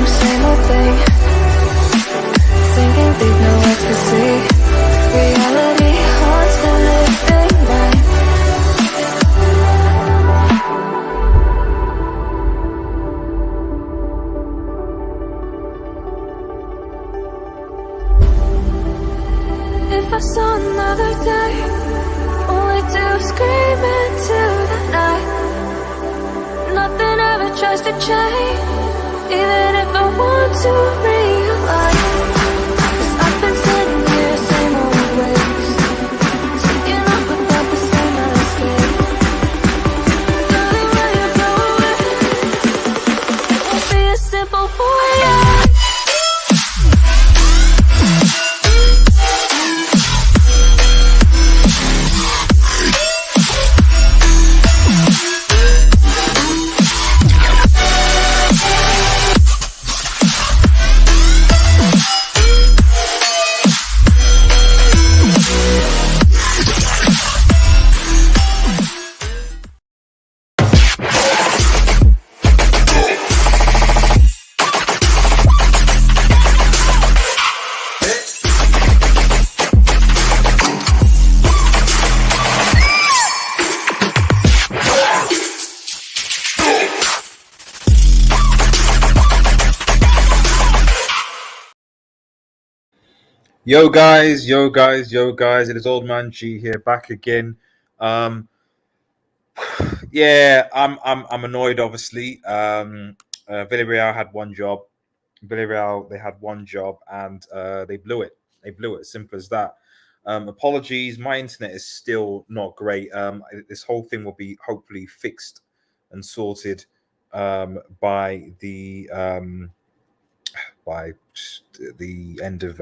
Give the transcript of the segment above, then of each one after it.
same old thing. Sinking deep, no ecstasy. Reality haunts the living mind. If I saw another day, only to scream into the night. Nothing ever tries to change, even if I want to realize. 'Cause I've been sitting here, same old ways, taking off without the same escape. Darling, when you go away, it won't be as simple for you. Yo guys, it is Old Man G here, back again. Yeah, I'm annoyed, obviously. Villarreal had one job. They had one job and they blew it. Simple as that. Apologies, my internet is still not great. This whole thing will be hopefully fixed and sorted by the end of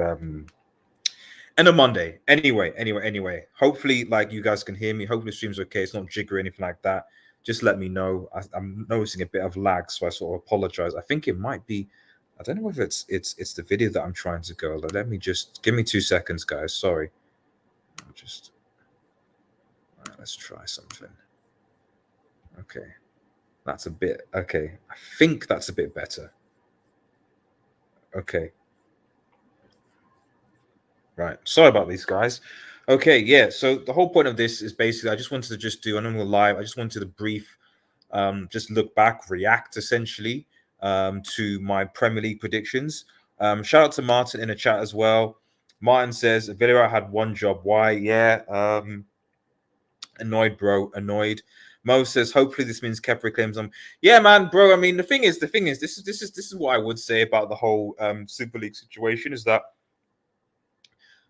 Monday. Anyway. Hopefully, like, you guys can hear me. Hopefully the stream's okay. It's not jigger or anything like that. Just let me know. I'm noticing a bit of lag, so I sort of apologize. I think it might be. I don't know if it's the video that I'm trying to go. Let me just give me 2 seconds, guys. Sorry. Let's try something. Okay, that's a bit okay. I think that's a bit better. Okay. Right. Sorry about these guys. Okay, yeah. So the whole point of this is basically I just wanted to just do, I know we're live, I just wanted to brief, just look back, react essentially to my Premier League predictions. Shout out to Martin in the chat as well. Martin says Villarreal had one job. Why? Yeah. Annoyed, bro. Annoyed. Mo says hopefully this means Kepa claims them. Yeah, man, bro. I mean, the thing is, this is what I would say about the whole Super League situation is that,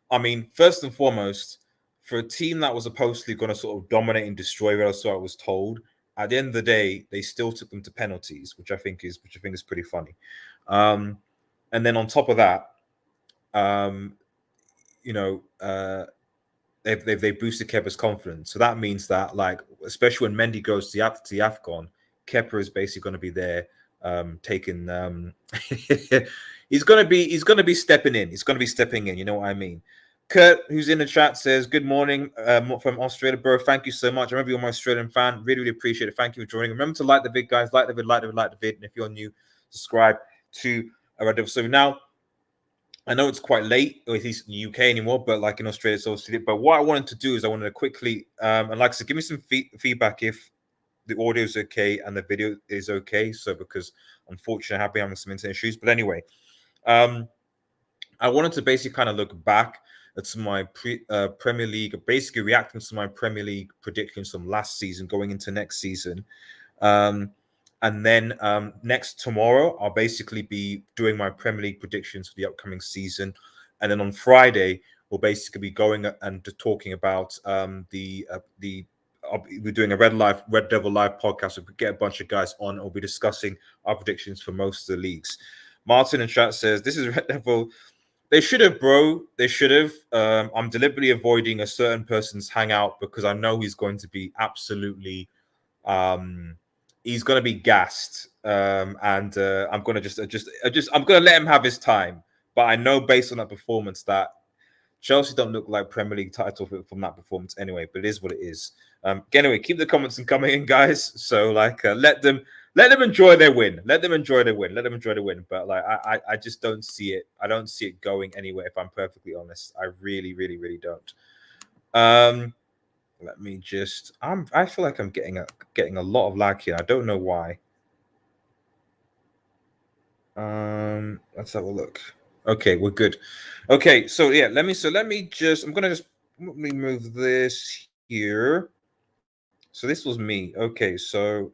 I mean, first and foremost, for a team that was supposedly going to sort of dominate and destroy Real, so I was told, at the end of the day, they still took them to penalties, which I think is pretty funny. And then on top of that, they've boosted Kepa's confidence. So that means that, like, especially when Mendy goes to the AFCON, Kepa is basically going to be there, taking. He's gonna be stepping in. He's gonna be stepping in. You know what I mean? Kurt, who's in the chat, says good morning from Australia, bro. Thank you so much. I remember you're my Australian fan. Really appreciate it. Thank you for joining. Remember to like the vid, guys. Like the vid. And if you're new, subscribe to Red Devil. So now, I know it's quite late, or at least in the UK anymore, but like in Australia, it's also. But what I wanted to do is I wanted to quickly, and like I said, give me some feedback if the audio is okay and the video is okay. So because unfortunately, I've been having some internet issues. But anyway, I wanted to basically kind of look back at my Premier League, basically reacting to my Premier League predictions from last season going into next season. And then tomorrow, I'll basically be doing my Premier League predictions for the upcoming season. And then on Friday, we'll basically be going and talking about we're doing a Red Devil Live podcast. We'll get a bunch of guys on. We'll be discussing our predictions for most of the leagues. Martin in chat says, this is Red Devil. They should have, bro. They should have. I'm deliberately avoiding a certain person's hangout because I know he's going to be absolutely... he's going to be gassed, and I'm going to I'm going to let him have his time. But I know based on that performance that Chelsea don't look like Premier League title from that performance anyway. But it is what it is. Anyway, keep the comments coming in, guys. So let them let them enjoy their win. Let them enjoy their win. Let them enjoy the win. But like, I just don't see it. I don't see it going anywhere. If I'm perfectly honest, I really, really, really don't. Let me just. I feel like I'm getting a lot of lag here. I don't know why. Let's have a look. Okay, we're good. Okay, so yeah, let me just. I'm gonna just let me move this here. So this was me. Okay, so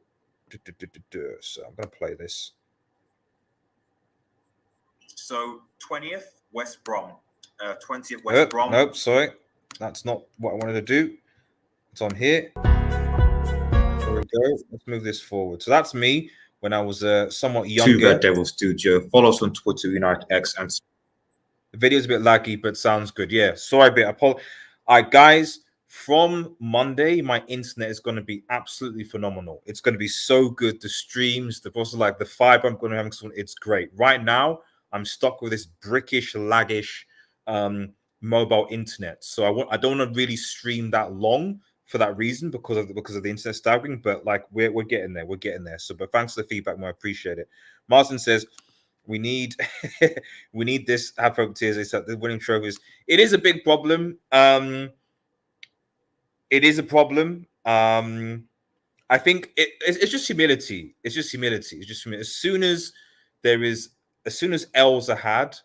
so I'm gonna play this. So 20th West Brom, 20th West Brom. Nope, sorry, that's not what I wanted to do. It's on here. There we go. Let's move this forward. So that's me when I was somewhat younger. Two Red Devil Studio. Follow us on Twitter, Unite X, and the video's a bit laggy, but sounds good. Yeah, sorry, all right, guys. From Monday, my internet is going to be absolutely phenomenal. It's going to be so good. The streams, the also like the fiber I'm going to have, it's great. Right now, I'm stuck with this brickish, laggish mobile internet. So I don't want to really stream that long for that reason because of the internet staggering. But like we're getting there. We're getting there. So, but thanks for the feedback, man. I appreciate it. Martin says we need we need this have hope tears. They said the winning trophies. It is a big problem. It is a problem. I think it's just humility. It's just humility. It's just humility. As soon as L's are had,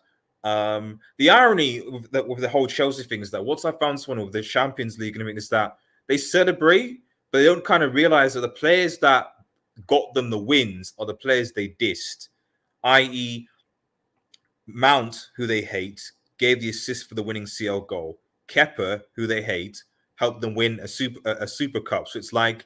the irony with the whole Chelsea thing is that once I found someone with the Champions League and everything is that they celebrate, but they don't kind of realize that the players that got them the wins are the players they dissed, i.e., Mount, who they hate, gave the assist for the winning CL goal. Kepa, who they hate, helped them win a super cup. So it's like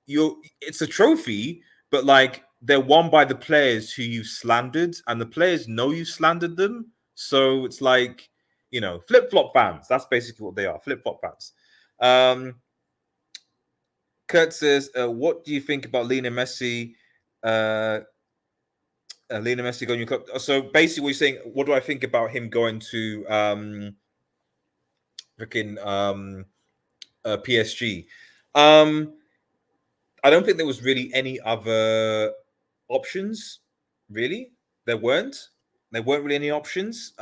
it's a trophy, but like they're won by the players who you slandered, and the players know you slandered them. So it's like, flip-flop fans. That's basically what they are, flip-flop fans. Kurt says, what do you think about Lionel Messi? Lionel Messi going to your club. So basically, what you're saying, what do I think about him going to PSG? I don't think there was really any other options. Really, there weren't. There weren't really any options.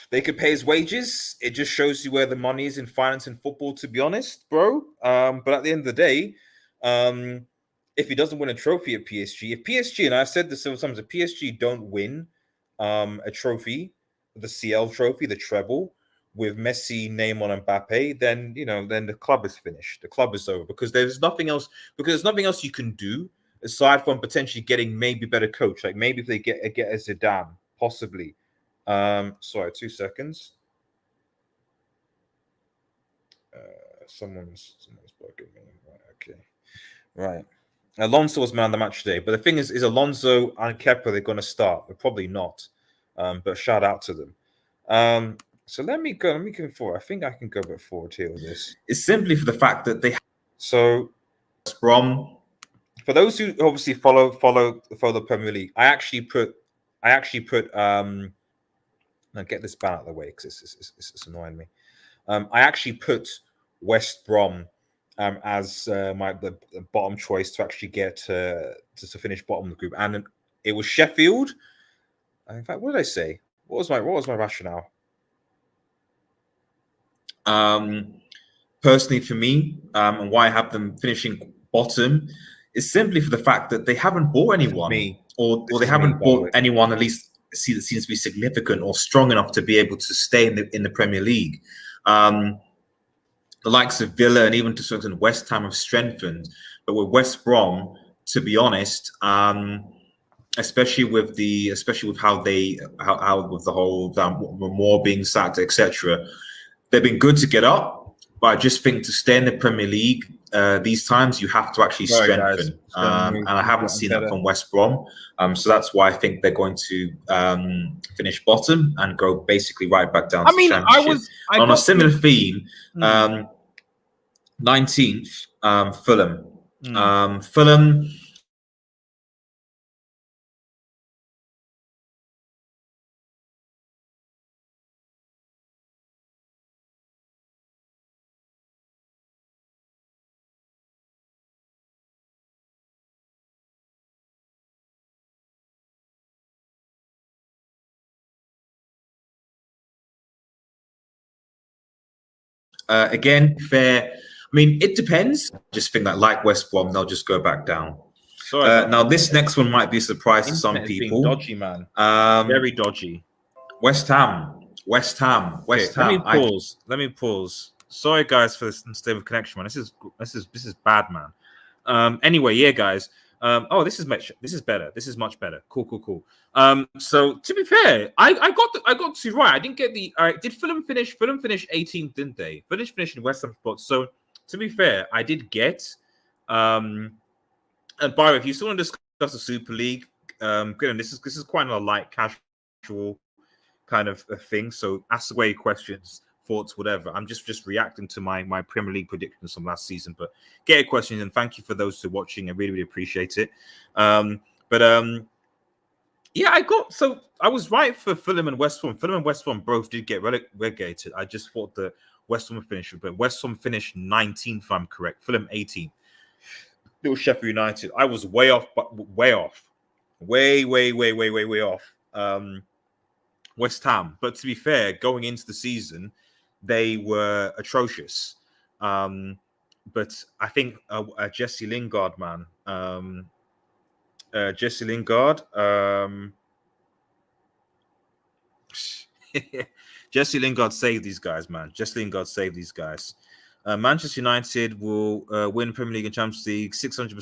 They could pay his wages. It just shows you where the money is in finance and football, to be honest, bro. But at the end of the day, if he doesn't win a trophy at PSG, if PSG, and I said this several times, if PSG don't win a trophy, the CL trophy, the treble, with Messi, Neymar, and Mbappe, then then the club is finished. The club is over because there's nothing else. Because there's nothing else you can do aside from potentially getting maybe better coach. Like maybe if they get a Zidane, possibly. Sorry, 2 seconds. Someone's bugging me. Right, okay. Right. Alonso was man of the match today, but the thing is Alonso and Kepa, they're going to start? They're probably not. But shout out to them. So let me go forward. I think I can go a bit forward here with this. It's simply for the fact that they. So from for those who obviously follow the Premier League, I actually put. Now get this ban out of the way because it's annoying me. I actually put West Brom as the bottom choice to actually get to finish bottom of the group, and it was Sheffield. In fact, what did I say? What was my rationale? Personally, for me, and why I have them finishing bottom is simply for the fact that they haven't bought anyone, or they haven't bought anyone at least that seems to be significant or strong enough to be able to stay in the Premier League. The likes of Villa and even to certain extent West Ham have strengthened, but with West Brom, to be honest, especially with how with the whole Moore being sacked, etc., they've been good to get up, but I just think to stay in the Premier League these times you have to actually strengthen, and I haven't seen that from West Brom. So that's why I think they're going to finish bottom and go basically right back down to Championship. On a similar theme, 19th, Fulham. Fulham. Again, fair. I mean, it depends. I just think that like West Brom, they'll just go back down. Sorry. Now, this next one might be a surprise to some people. Dodgy, man. Very dodgy. West Ham. Let me pause. Sorry, guys, for this unstable connection, man. This is bad, man. Anyway, yeah, guys. Oh, this is better. This is much better. Cool. So to be fair, I got two right. I didn't get the. All right, did Fulham finish? Fulham finished 18th, didn't they? Finished in West Ham spot. So to be fair, I did get. And Byron, if you still want to discuss the Super League, good. This is quite a light, casual kind of a thing. So ask away questions, thoughts, whatever. I'm just reacting to my Premier League predictions from last season. But get your questions, and thank you for those who are watching. I really appreciate it. Yeah, I was right for Fulham and West Ham. Fulham and West Ham both did get relegated. I just thought the West Ham finished, but West Ham finished 19th, if I'm correct. Fulham 18th. It was Sheffield United. I was way off, way off. Way off. West Ham. But to be fair, going into the season, they were atrocious. But I think Jesse Lingard, man. Jesse Lingard. Jesse Lingard saved these guys, man. Jesse Lingard saved these guys. Manchester United will win Premier League and Champions League 600%.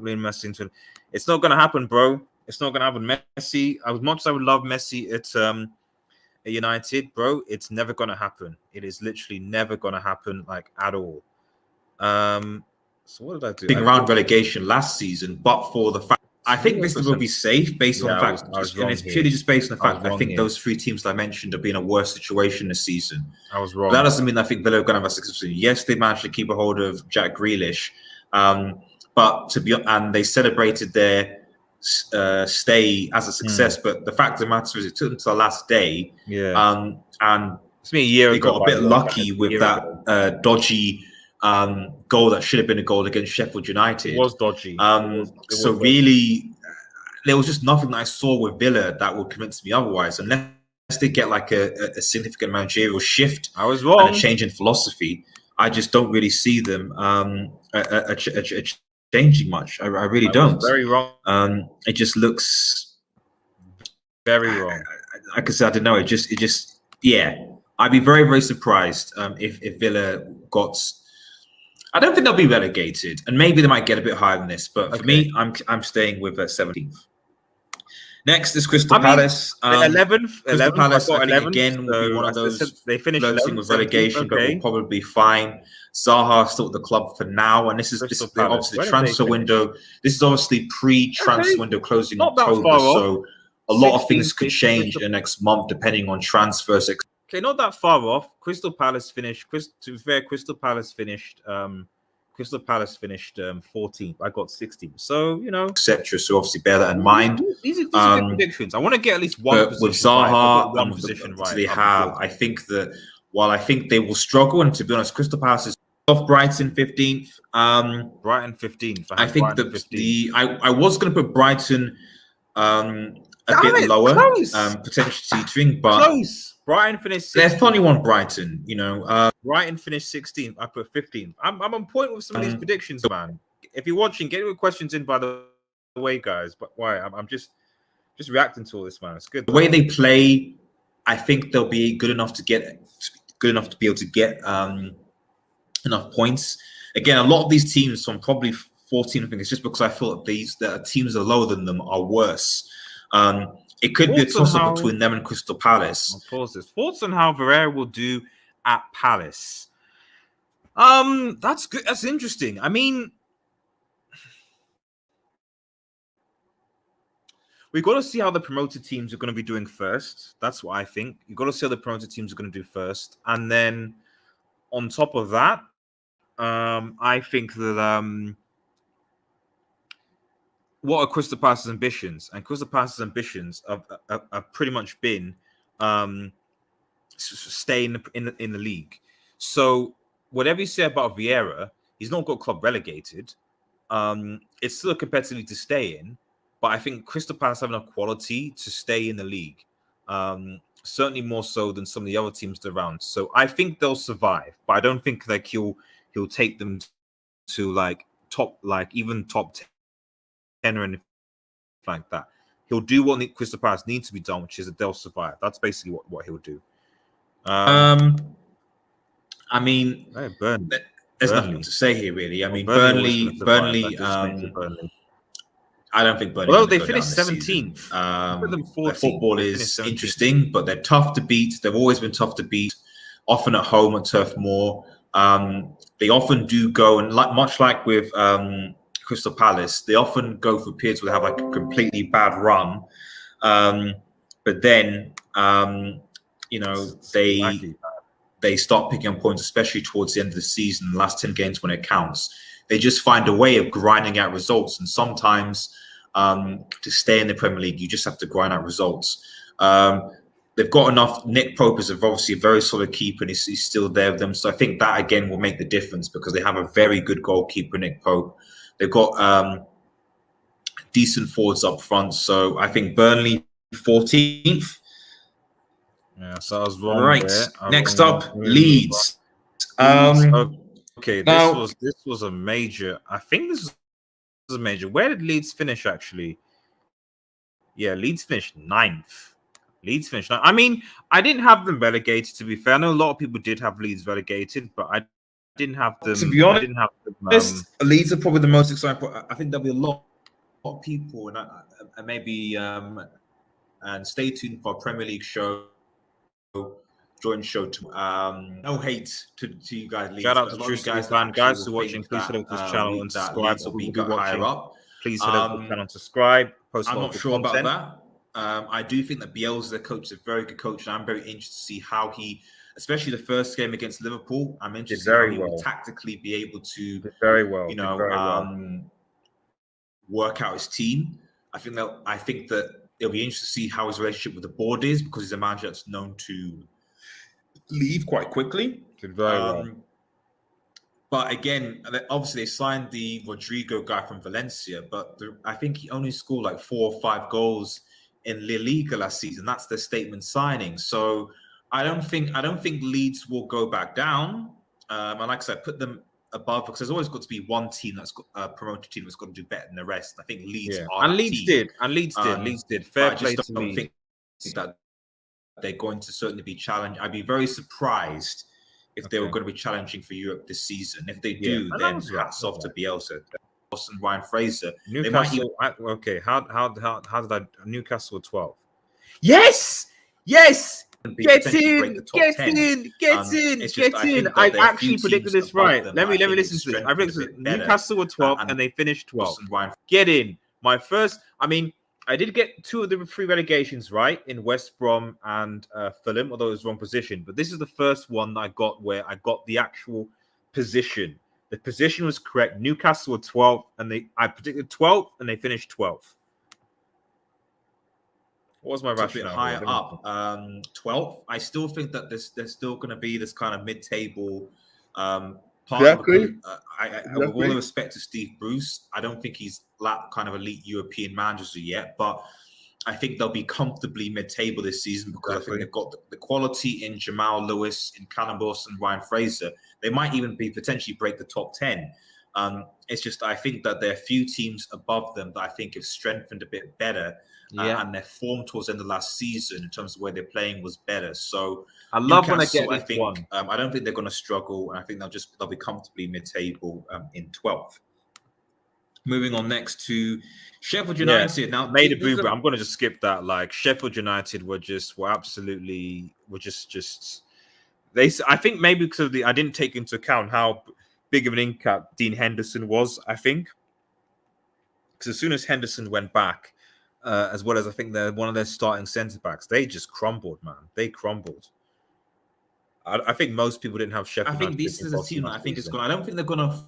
Messi. It's not going to happen, bro. It's not going to happen. Messi, as much as I would love Messi at United, bro, it's never going to happen. It is literally never going to happen, like, at all. So what did I do? Around relegation last season, but for the fact I think this will be safe based on the fact, and it's purely just based on the fact that I think those three teams that I mentioned have been in a worse situation this season. I was wrong. But that doesn't mean I think Villa are going to have a successful season. Yes, they managed to keep a hold of Jack Grealish, but they celebrated their stay as a success. But the fact of the matter is, it took them to the last day. Yeah. And it's been a year they ago. got a bit lucky with that dodgy goal that should have been a goal against Sheffield United. It was dodgy. So really, there was just nothing that I saw with Villa that would convince me otherwise, unless they get like a significant managerial shift. I was wrong. And a change in philosophy. I just don't really see them changing much. I really don't. Very wrong. It just looks very wrong. Like I said, I don't know. It just yeah. I'd be very surprised if Villa got. I don't think they'll be relegated, and maybe they might get a bit higher than this. But for me, I'm staying with 17th. Next is Crystal Palace. 11th. Crystal Palace, I think, 11th, again, will be one of those they finished flirting with relegation, but will probably be fine. Zaha still at the club for now, and this is obviously the transfer window. This is obviously pre-transfer window closing in October, so a lot of things could change in the next month depending on transfers. Okay, not that far off. Crystal Palace finished. To be fair, Crystal Palace finished 14th. I got 16th. So etc. So obviously bear that in mind. These are good predictions. I want to get at least one. But with Zaha, one position right. They have. I think that while I think they will struggle, and to be honest, Crystal Palace is off Brighton 15th. Brighton 15th. I think that I was going to put Brighton a bit lower, potentially teetering, but close. Brighton finished 16th. They're funny one, Brighton. Brighton finished 16th. I put 15th. I'm on point with some of these predictions, man. If you're watching, get your questions in, by the way, guys. But why? I'm just reacting to all this, man. It's good. The way they play, I think they'll be good enough to be able to get enough points. Again, a lot of these teams from probably 14, I think it's just because I feel that teams that are lower than them are worse. It could be a toss-up between them and Crystal Palace. I'll pause this. Thoughts on how Vieira will do at Palace? That's good. That's interesting. I mean, we've got to see how the promoted teams are going to be doing first. That's what I think. You've got to see how the promoted teams are going to do first. And then on top of that, I think that what are Crystal Palace's ambitions? And Crystal Palace's ambitions have pretty much been staying in the league. So whatever you say about Vieira, he's not got club relegated. It's still a competitive league to stay in, but I think Crystal Palace have enough quality to stay in the league. Certainly more so than some of the other teams around. So I think they'll survive, but I don't think like he'll take them to like top, like even top 10 or anything like that. He'll do what Crystal Palace needs to be done, which is that they'll survive. That's basically what he'll do. I mean, Burnley. There's nothing to say here, really. I mean, Burnley. Burnley. I don't think Burnley. Although they finished 17th, their football is interesting, but they're tough to beat. They've always been tough to beat. Often at home at Turf Moor. They often do go, and much like with Crystal Palace, they often go for periods where they have like a completely bad run, but then you know, they start picking up points, especially towards the end of the season, the last 10 games when it counts. They just find a way of grinding out results, and sometimes to stay in the Premier League, you just have to grind out results. They've got enough. Nick Pope is obviously a very solid keeper, and he's still there with them. So I think that again will make the difference because they have a very good goalkeeper, Nick Pope. They've got decent forwards up front. So I think Burnley 14th. Yeah, so I was wrong. Right. Next up, Leeds. Okay, this was a major. I think this was a major. Where did Leeds finish actually? Yeah, Leeds finished 9th. I mean, I didn't have them relegated, to be fair. I know a lot of people did have Leeds relegated, but I didn't have them. To be honest, Leeds are probably the most exciting. I think there'll be a lot of people, and maybe and stay tuned for a Premier League show. Joint show to no hate to you guys. Leeds. Shout out to True guys who are watching. Please head over to this channel and subscribe. Will be higher up. Please head over to the channel and subscribe. I'm not sure about that. I do think that Bielsa, the coach, is a very good coach, and I'm very interested to see how he, especially the first game against Liverpool, I'm interested to see how he will tactically be able to work out his team. I think that it'll be interesting to see how his relationship with the board is, because he's a manager that's known to leave quite quickly. But again, obviously they signed the Rodrigo guy from Valencia, but I think he only scored like 4 or 5 goals in La Liga last season. That's the statement signing. So I don't think Leeds will go back down. And like I said, put them above, because there's always got to be one team that's got a promoted team that's got to do better than the rest. I think Leeds are. And Leeds did. Leeds did. Fair play to me. Think that they're going to certainly be challenged. I'd be very surprised if they were going to be challenging for Europe this season. If they do, then hats off to Bielsa. And Ryan Fraser. Newcastle. How did I? Newcastle 12. Yes. Get in. I actually predicted this right. Let me listen to this. I predicted Newcastle were 12 and they finished 12. Get in. My first. I mean, I did get 2 of the 3 relegations right in West Brom and Fulham, although it was wrong position. But this is the first one that I got where I got the actual position. The position was correct. Newcastle were 12, and I predicted 12, and they finished 12th. What was my rationale? Higher up, 12th. I still think that there's still going to be this kind of mid-table part. Exactly. With all the respect to Steve Bruce, I don't think he's that kind of elite European manager yet, but I think they'll be comfortably mid-table this season because I think they've got the quality in Jamal Lewis, in Callum Wilson, Ryan Fraser. They might even potentially break the top 10. It's just I think that there are a few teams above them that I think have strengthened a bit better, and their form towards the end of last season in terms of where they're playing was better. So I love Newcastle, when I get this one. I don't think they're going to struggle, and I think they'll be comfortably mid-table in 12th. Moving on next to Sheffield United. Now, made a boo, but I'm going to just skip that. Like Sheffield United were just. I think maybe because I didn't take into account how big of an impact Dean Henderson was. I think because as soon as Henderson went back, as well as I think they're one of their starting centre backs, they just crumbled, man. They crumbled. I think most people didn't have Sheffield. I think this is a team that I think is going. I don't think they're going to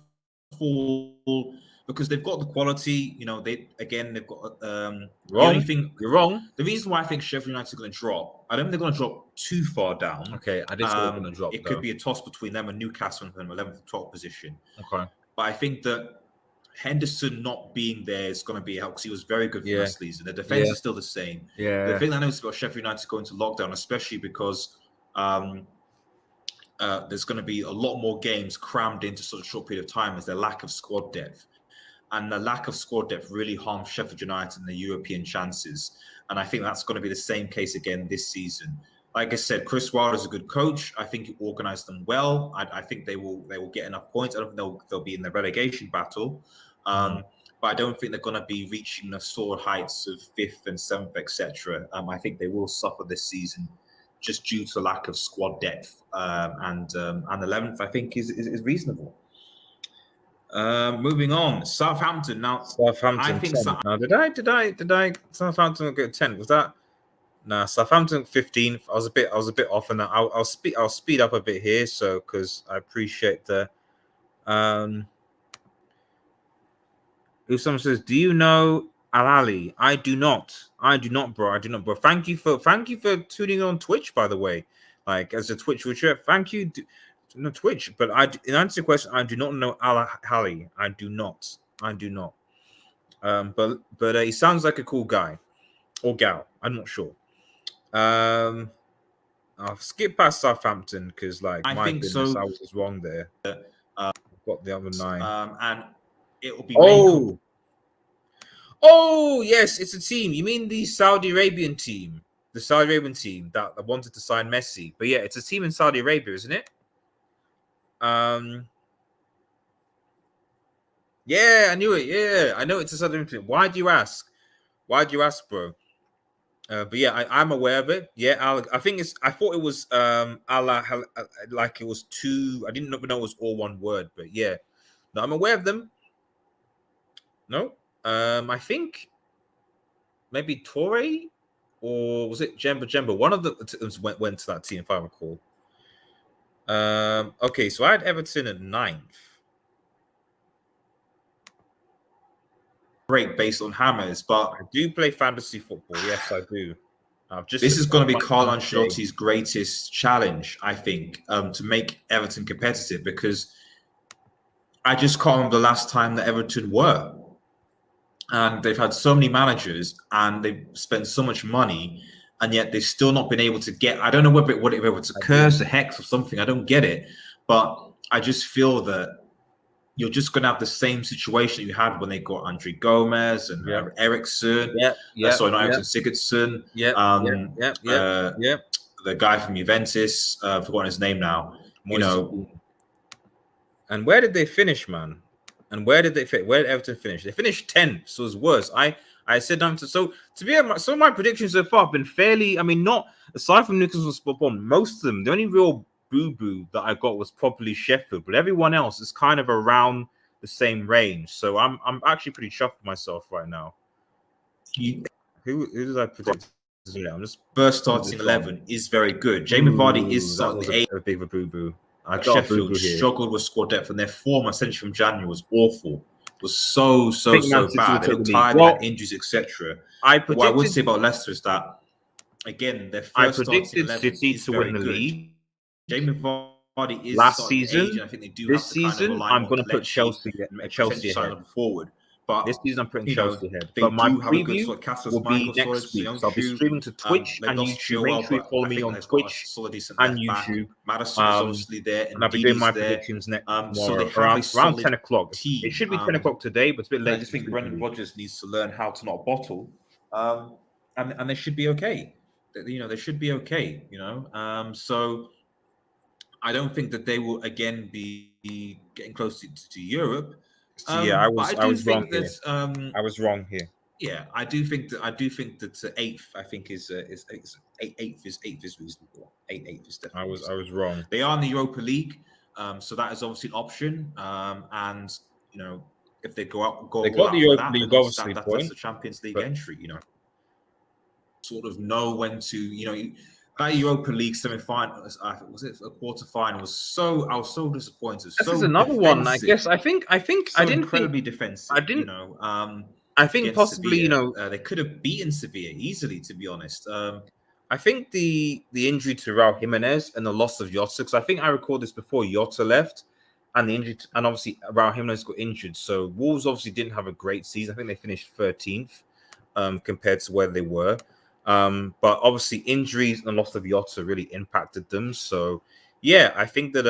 fall. Because they've got the quality, they've got You're wrong. The reason why I think Sheffield United are going to drop, I don't think they're going to drop too far down. Okay, I did say they're going to drop. It could be a toss between them and Newcastle in the 11th and 12th position. Okay, but I think that Henderson not being there is going to be a help because he was very good for last season. The defense is still the same. The thing I noticed about Sheffield United going to lockdown, especially because there's going to be a lot more games crammed into such a short period of time, as the lack of squad depth. And the lack of squad depth really harms Sheffield United and the European chances. And I think that's going to be the same case again this season. Like I said, Chris Wilder's a good coach. I think he organised them well. I think they will get enough points. I don't think they'll be in the relegation battle. But I don't think they're going to be reaching the soared heights of 5th and 7th, etc. I think they will suffer this season just due to lack of squad depth. And 11th, I think, is reasonable. Moving on, Southampton. Now, Southampton. I think now, did I Southampton get 10? Was that? Nah, Southampton 15th. I was a bit off on that. I'll speed up a bit here, so because I appreciate the. If someone says, "Do you know Al-Ali?" I do not, bro. Thank you for tuning on Twitch, by the way. Like, as a Twitch watcher, thank you. No Twitch, but in answer to your question, I do not know Al-Ali. I do not. But he sounds like a cool guy or gal. I'm not sure. I'll skip past Southampton because, like, I was wrong there. I've got the other 9, and it will be. Oh yes, it's a team. You mean the Saudi Arabian team? The Saudi Arabian team that wanted to sign Messi. But yeah, it's a team in Saudi Arabia, isn't it? Yeah, I knew it. Yeah, I know it's a Saudi Arabian team. Why do you ask, bro? But yeah, I'm aware of it. Yeah, I thought it was Allah, like it was 2. I didn't know it was all one word, but yeah, no, I'm aware of them. No, I think maybe Torre, or was it Jemba? One of the went to that team, if I recall. Okay, so I had Everton at 9th. Great based on hammers, but I do play fantasy football. Yes, I do. This is going to be Carlo Ancelotti's greatest challenge, I think, to make Everton competitive, because I just can't remember the last time that Everton were. And they've had so many managers and they've spent so much money, and yet they've still not been able to get, I don't know whether it's a curse, a hex or something. I don't get it. But I just feel that you're just going to have the same situation you had when they got Andre Gomez and Eriksson. Sigurdsson. The guy from Juventus, I've forgotten his name now. And where did they finish, man? And where did Everton finish? They finished 10th, so it was worse. I said so to be honest, some of my predictions so far have been fairly, I mean, not aside from Newcastle spot on, most of them, the only real boo-boo that I got was probably Sheffield, but everyone else is kind of around the same range. So I'm actually pretty chuffed with myself right now. Who did I predict? I'm just first starting 11 is very good. Jamie Vardy is starting a bit of a boo-boo. Sheffield struggled with squad depth, and their form, essentially from January, was awful. It was so bad. They were tired, they had injuries, etc. What I would say about Leicester is that, again, their first starting 11 is to win the league. Jamie Vardy is last season. Age, I think they do this season, I'm going to put Chelsea ahead. Forward. But this season, I'm putting Chelsea ahead. But my preview will be next week. So I'll be streaming to Twitch and YouTube. Make sure you follow me on Twitch and YouTube. Madison is obviously there, and I'll be doing my predictions next around 10 o'clock. It should be 10 o'clock today, but it's a bit late. I just think Brendan Rodgers needs to learn how to not bottle, and they should be okay. They should be okay. So I don't think that they will again be getting close to Europe. I was wrong here. I was wrong here. Yeah, I do think that 8th, I think is 8th is reasonable. 8th is definitely. I was wrong. They are in the Europa League, so that is obviously an option. And if they go they got the Europa League, obviously that's the Champions League entry. Sort of know when to that Europa League semi-final, was it a quarter-final? I was so disappointed. This is another one. I guess I think I didn't incredibly defensive. I didn't. I think possibly Sevilla, they could have beaten Sevilla easily. To be honest, I think the injury to Raul Jimenez and the loss of Jota, because I think I recorded this before Jota left, and the injury, and obviously Raul Jimenez got injured. So Wolves obviously didn't have a great season. I think they finished 13th compared to where they were. But obviously injuries and loss of Jota really impacted them. So yeah, I think that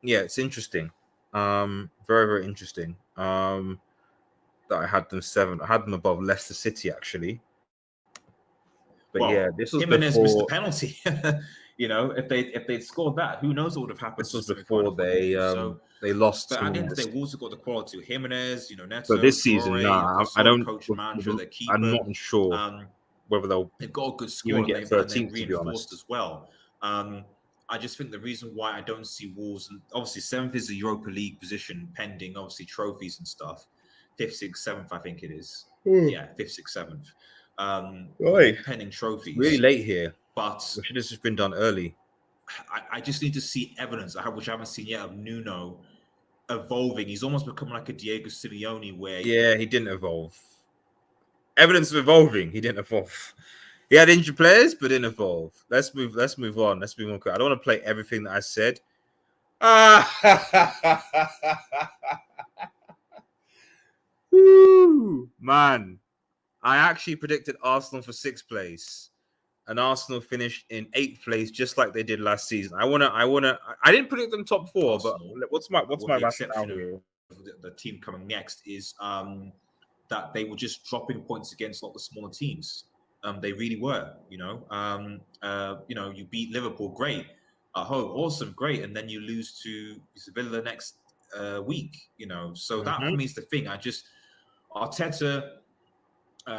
yeah, it's interesting. Very, very interesting. That I had them 7th. I had them above Leicester City actually. But well, yeah, this was Jimenez before missed the penalty. You know, if they'd scored that, who knows what would have happened? This was before they lost. But at the end of the day, Wolves have got the quality. Jimenez, you know, Neto. So this season, I don't. Coach manager, the keeper. I'm not sure whether they've got a good score get 13th, they reinforced as well. I just think the reason why I don't see Wolves, and obviously 7th is the Europa League position, pending obviously trophies and stuff. 5th, 6th, 7th, I think it is. Yeah, 5th, 6th, 7th. Pending trophies. Really late here, but it should have just been done early. I just need to see evidence, which I haven't seen yet, of Nuno evolving. He's almost become like a Diego Simeone, where he didn't evolve. Evidence of evolving, he didn't evolve. He had injured players, but didn't evolve. Let's move on. Let's move on. I don't want to play everything that I said. Woo, man. I actually predicted Arsenal for 6th place, and Arsenal finished in 8th place, just like they did last season. I didn't predict them top 4, Arsenal, but what's my rationale here? The team coming next is that they were just dropping points against a lot of the smaller teams. They really were, you know. You beat Liverpool, great. At home, awesome, great, and then you lose to Sevilla the next week, you know. So that for me is the thing. Arteta.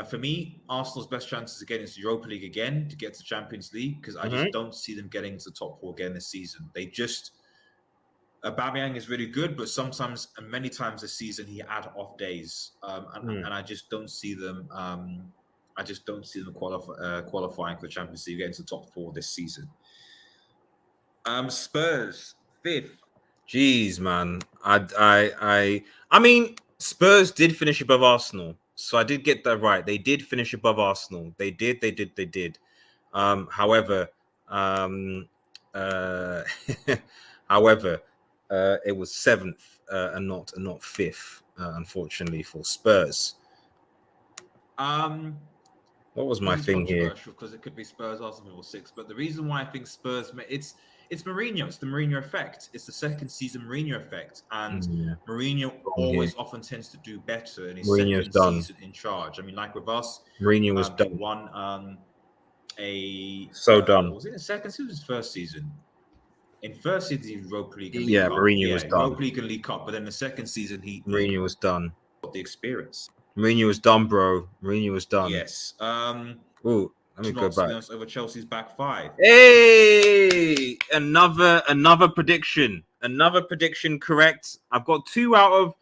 For me, Arsenal's best chances again is Europa League again to get to Champions League, because I just don't see them getting to the top 4 again this season. They just Aubameyang is really good, but sometimes and many times this season he had off days, and I just don't see them. I just don't see them qualifying for the Champions League, getting to the top 4 this season. Spurs 5th. Jeez, man. I mean, Spurs did finish above Arsenal. So I did get that right. They did finish above Arsenal. They did. However, it was 7th and not 5th, unfortunately, for Spurs. What was my thing here? Because it could be Spurs, Arsenal, or 6th. But the reason why I think Spurs, it's Mourinho. It's the Mourinho effect. It's the second season Mourinho effect. And Mourinho always often tends to do better in his second season in charge. I mean, like with us, Mourinho was done. Won done. Was it the second season or his first season? In first season, Europa League and League Cup. Mourinho was done. Europa League and League Cup. But then the second season, Mourinho was done. Got the experience. Mourinho was done, bro. Mourinho was done. Yes. Let me go back. Over Chelsea's back 5. Hey, another prediction. Another prediction correct. I've got 2 out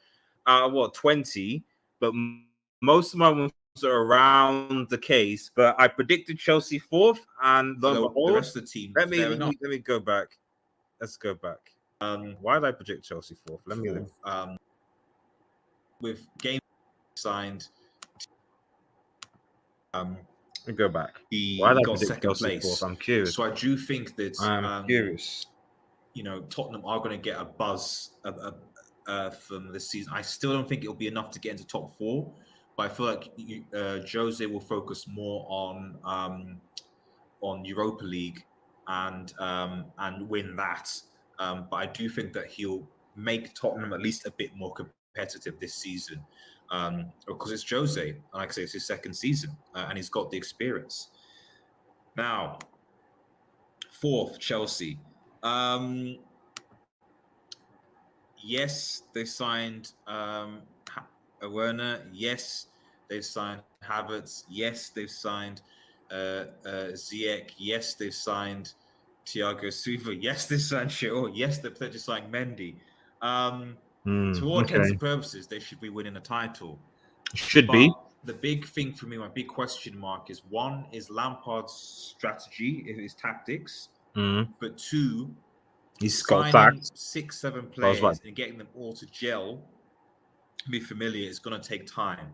of 20, but most of my ones are around the case. But I predicted Chelsea 4th, and the rest of the team. Let me go back. Let's go back. Why did I predict Chelsea 4th? Let me look. With game signed. Let me go back. He Why did I got predict second Chelsea place. 4th? I'm curious. So I do think that I'm curious. You know, Tottenham are going to get a buzz from this season. I still don't think it'll be enough to get into top 4, but I feel like Jose will focus more on Europa League and win that. But I do think that he'll make Tottenham at least a bit more competitive this season. Because it's Jose, like I say, it's his second season, and he's got the experience. Now, 4th, Chelsea. Yes, they signed Werner. Yes, they've signed Havertz. Yes, they've signed Ziyech. Yes, they've signed Thiago Silva. Yes, they've signed Shaw. Yes, they're potentially signed Mendy. To all intents and purposes, they should be winning a title. Should be. The big thing for me, my big question mark is, 1 is Lampard's strategy, his tactics. But 2, he's got signing 6-7 players and getting them all to gel, be familiar, is going to take time.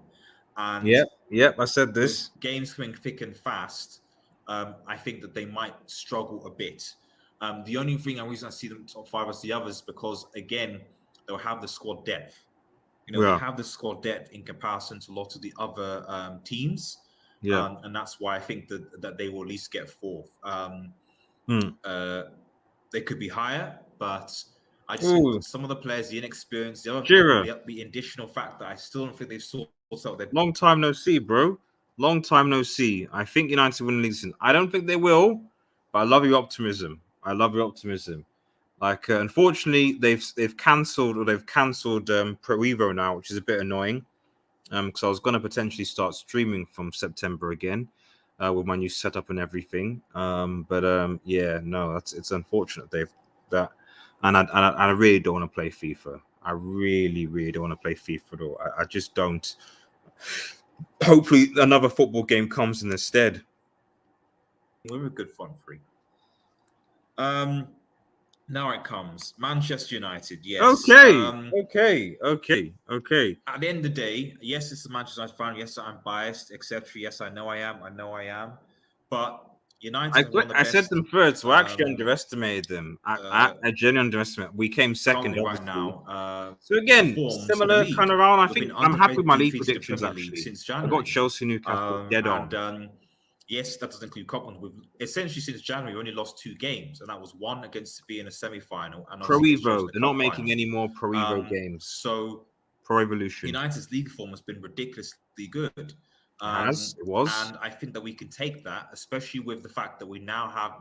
And yep, I said this. Games coming thick and fast, I think that they might struggle a bit. The only reason I see them top 5 as the others because again they'll have the squad depth. They have the squad depth in comparison to a lot of the other teams. Yeah, and that's why I think that they will at least get 4th. They could be higher, but I just think some of the players, the inexperience, the additional fact that I still don't think they've sorted out their... Long time no see, bro. Long time no see. I think United win the league. I don't think they will, but I love your optimism. Like, unfortunately, they've cancelled Pro Evo now, which is a bit annoying. Because I was going to potentially start streaming from September again, with my new setup and everything. Yeah, no, it's unfortunate and I really don't want to play FIFA. I really, really don't want to play FIFA at all. I just don't. Hopefully, another football game comes in instead. We're a good fun free. Now it comes. Manchester United, yes. Okay. At the end of the day, yes, it's a Manchester United fan. Yes, I'm biased, etc. Yes, I know I am. But United, I said them third, so I actually underestimated them. I genuinely underestimated. We came second right now. So again, similar kind of round. I think I'm happy with my league predictions actually. Since I January. got Chelsea, Newcastle dead on. Yes, that doesn't include cup ones. Essentially, since January, we only lost 2 games, and that was one against Sevilla in a semi-final. And Pro Evo, they're not making any more Pro Evo games. So Pro Evolution. United's league form has been ridiculously good. It was, and I think that we can take that, especially with the fact that we now have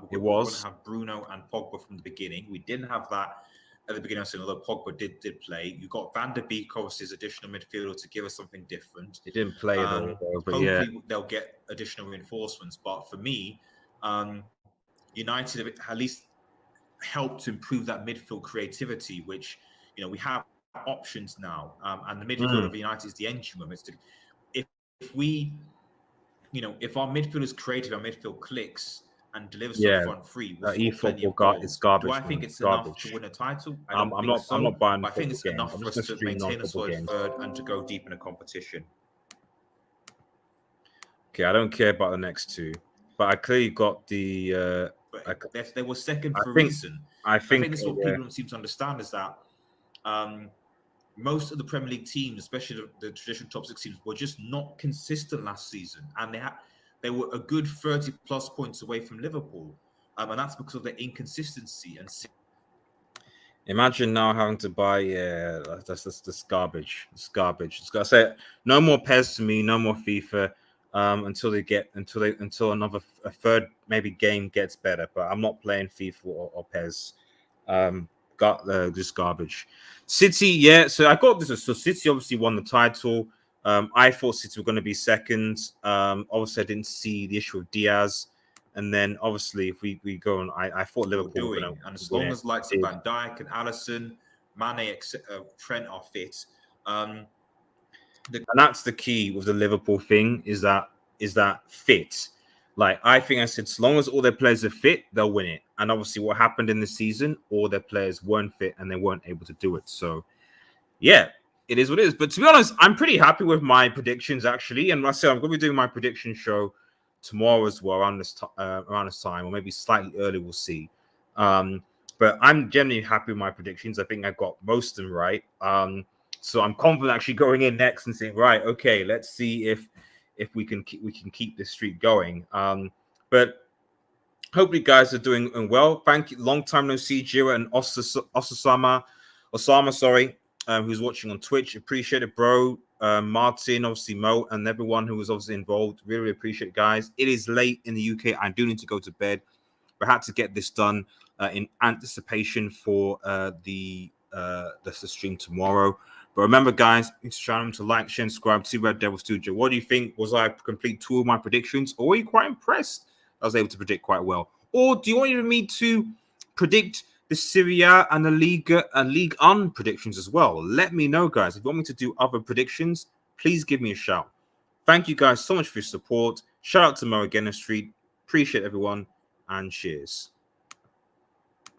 Bruno and Pogba from the beginning. We didn't have that at the beginning, although Pogba did play. You got Van der Beek, obviously, as additional midfielder to give us something different. He didn't play at all, but hopefully they'll get additional reinforcements. But for me, United have at least helped to improve that midfield creativity, which we have options now. And the midfield of United is the engine room. If our midfield is creative, our midfield clicks and delivers to front three. That eFootball is garbage. Do I think it's enough to win a title? I'm not buying. I think it's enough for us to maintain a solid third and to go deep in a competition. Okay, I don't care about the next 2, but I clearly got the. They were second for a reason. I think this is what people don't seem to understand is that most of the Premier League teams, especially the traditional top 6 teams, were just not consistent last season, and they were a good 30+ points away from Liverpool, and that's because of their inconsistency. And imagine now having to buy, that's garbage. It's garbage. It's got to say no more PES to me, no more FIFA, until another a third maybe game gets better. But I'm not playing FIFA or PES. Just garbage. City, so I got this. So City obviously won the title. I thought City were going to be second. Obviously, I didn't see the issue of Diaz. And then, obviously, if we go on, I thought Liverpool were going to and as long as likes of Van Dijk and Alisson, Mane, Trent are fit. And that's the key with the Liverpool thing is that fit. Like, I think I said, as long as all their players are fit, they'll win it. And obviously, what happened in the season, all their players weren't fit and they weren't able to do it. So, yeah, it is what it is. But to be honest, I'm pretty happy with my predictions, actually. And like I said, I'm going to be doing my prediction show tomorrow as well around this time, or maybe slightly early, we'll see. But I'm generally happy with my predictions. I think I got most of them right. So I'm confident actually going in next and saying, right, okay, let's see if we can keep this streak going. But hopefully guys are doing well. Thank you. Long time no see, Jira and Osama, who's watching on Twitch. Appreciate it, bro. Martin, obviously Mo, and everyone who was obviously involved. Really appreciate it, guys. It is late in the UK. I do need to go to bed. But I had to get this done in anticipation for the stream tomorrow. But remember, guys, it's channel to like, share, and subscribe to Red Devil Studio. What do you think? Was I complete 2 of my predictions? Or were you quite impressed? I was able to predict quite well. Or do you want me to predict the Serie A and the League One predictions as well? Let me know, guys. If you want me to do other predictions, please give me a shout. Thank you guys so much for your support. Shout out to Mo again Street. Appreciate everyone, and cheers.